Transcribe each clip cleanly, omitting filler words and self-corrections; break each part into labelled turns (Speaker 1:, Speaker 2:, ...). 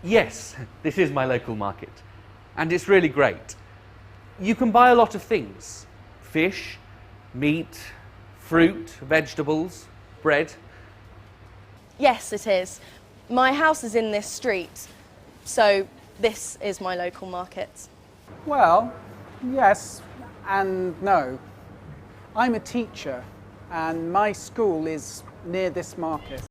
Speaker 1: Yes, this is my local market, and it's really great. You can buy a lot of things: fish, meat, fruit, vegetables, bread.
Speaker 2: Yes, it is. My house is in this street, so this is my local market.
Speaker 3: Well, yes and no. I'm a teacher, and my school is near this market.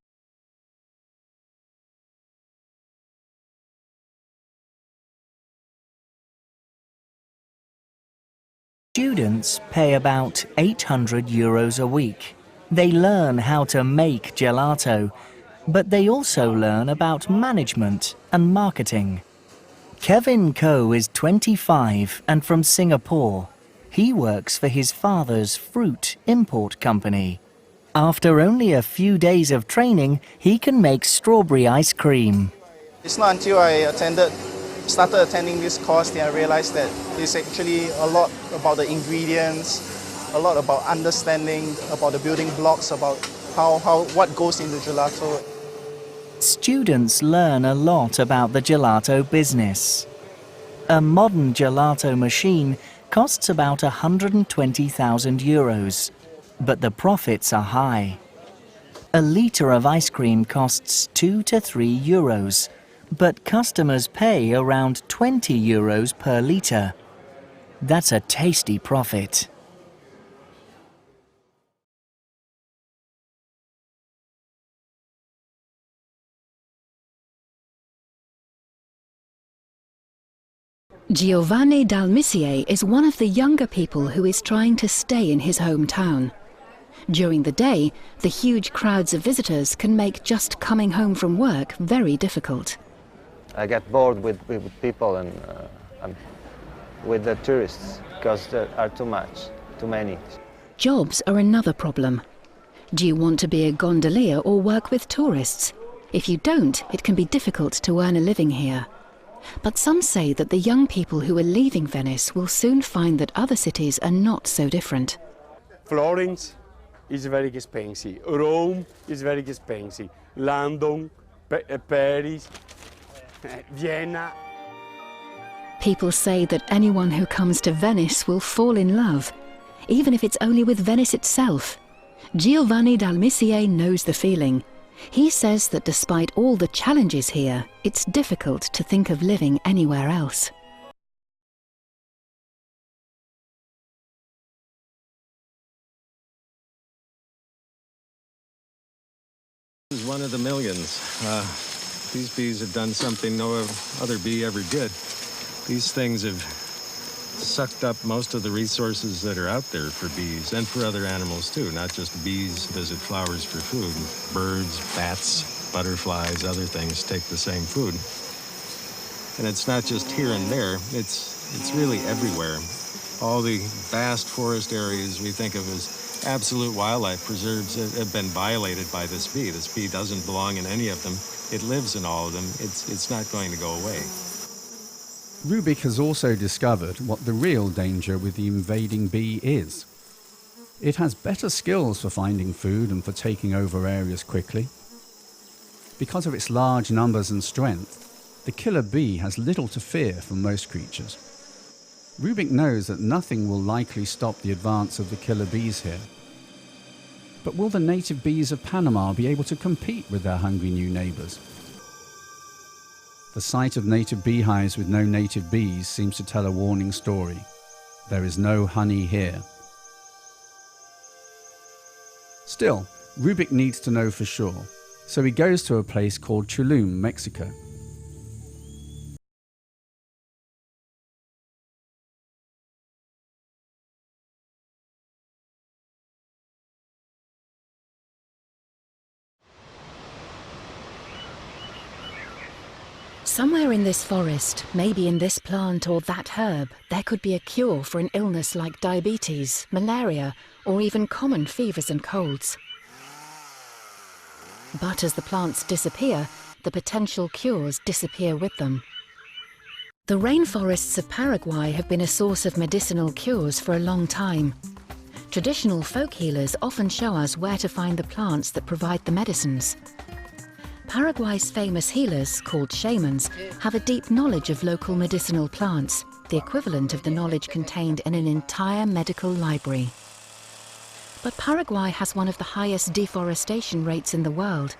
Speaker 4: Students pay about €800 a week. They learn how to make gelato, but they also learn about management and marketing. Kevin Koh is 25 and from Singapore. He works for his father's fruit import company. After only a few days of training, he can make strawberry ice cream.
Speaker 5: It's not until I started attending this course that I realized that it's actually a lot about the ingredients, a lot about understanding about the building blocks, about what goes into gelato.
Speaker 4: Students learn a lot about the gelato business. A modern gelato machine costs about €120,000, but the profits are high. A litre of ice cream costs €2 to €3, but customers pay around €20 per litre. That's a tasty profit.
Speaker 6: Giovanni Dalmisier is one of the younger people who is trying to stay in his hometown. During the day, the huge crowds of visitors can make just coming home from work very difficult.
Speaker 7: I get bored with people and with the tourists because there are too many.
Speaker 6: Jobs are another problem. Do you want to be a gondolier or work with tourists? If you don't, it can be difficult to earn a living here. But some say that the young people who are leaving Venice will soon find that other cities are not so different.
Speaker 8: Florence is very expensive. Rome is very expensive. London, Paris, Vienna.
Speaker 6: People say that anyone who comes to Venice will fall in love, even if it's only with Venice itself. Giovanni Dalmisier knows the feeling. He says that despite all the challenges here, it's difficult to think of living anywhere else.
Speaker 9: This is one of the millions. These bees have done something no other bee ever did. These things have sucked up most of the resources that are out there for bees and for other animals too. Not just bees visit flowers for food. Birds, bats, butterflies, other things take the same food. And it's not just here and there, it's really everywhere. All the vast forest areas we think of as absolute wildlife preserves have been violated by this bee. This bee doesn't belong in any of them. It lives in all of them. It's not going to go away.
Speaker 10: Rubik has also discovered what the real danger with the invading bee is. It has better skills for finding food and for taking over areas quickly. Because of its large numbers and strength, the killer bee has little to fear from most creatures. Rubik knows that nothing will likely stop the advance of the killer bees here. But will the native bees of Panama be able to compete with their hungry new neighbors? The sight of native beehives with no native bees seems to tell a warning story. There is no honey here. Still, Rubik needs to know for sure, so he goes to a place called Tulum, Mexico.
Speaker 6: Somewhere in this forest, maybe in this plant or that herb, there could be a cure for an illness like diabetes, malaria, or even common fevers and colds. But as the plants disappear, the potential cures disappear with them. The rainforests of Paraguay have been a source of medicinal cures for a long time. Traditional folk healers often show us where to find the plants that provide the medicines. Paraguay's famous healers, called shamans, have a deep knowledge of local medicinal plants, the equivalent of the knowledge contained in an entire medical library. But Paraguay has one of the highest deforestation rates in the world.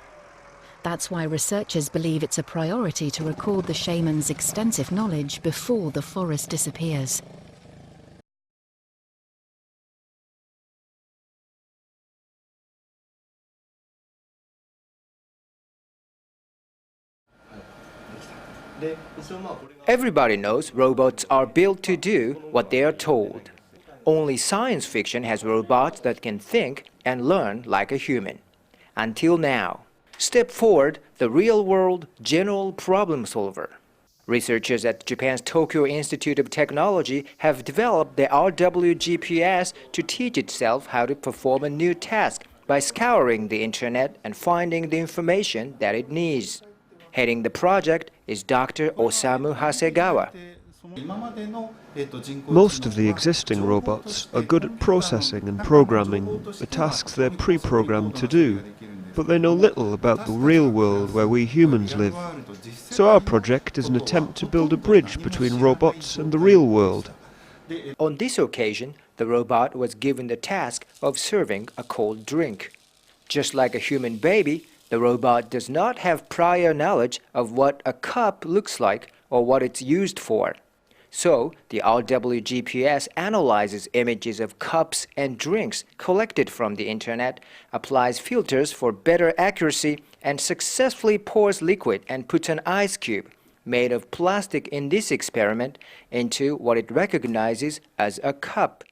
Speaker 6: That's why researchers believe it's a priority to record the shamans' extensive knowledge before the forest disappears.
Speaker 11: Everybody knows robots are built to do what they are told. Only science fiction has robots that can think and learn like a human. Until now. Step forward, the real-world general problem solver. Researchers at Japan's Tokyo Institute of Technology have developed the RWGPS to teach itself how to perform a new task by scouring the internet and finding the information that it needs. Heading the project is Dr. Osamu Hasegawa.
Speaker 12: Most of the existing robots are good at processing and programming the tasks they're pre-programmed to do, but they know little about the real world where we humans live. So our project is an attempt to build a bridge between robots and the real world.
Speaker 11: On this occasion, the robot was given the task of serving a cold drink. Just like a human baby, the robot does not have prior knowledge of what a cup looks like or what it's used for. So, the RWGPS analyzes images of cups and drinks collected from the internet, applies filters for better accuracy, and successfully pours liquid and puts an ice cube, made of plastic in this experiment, into what it recognizes as a cup.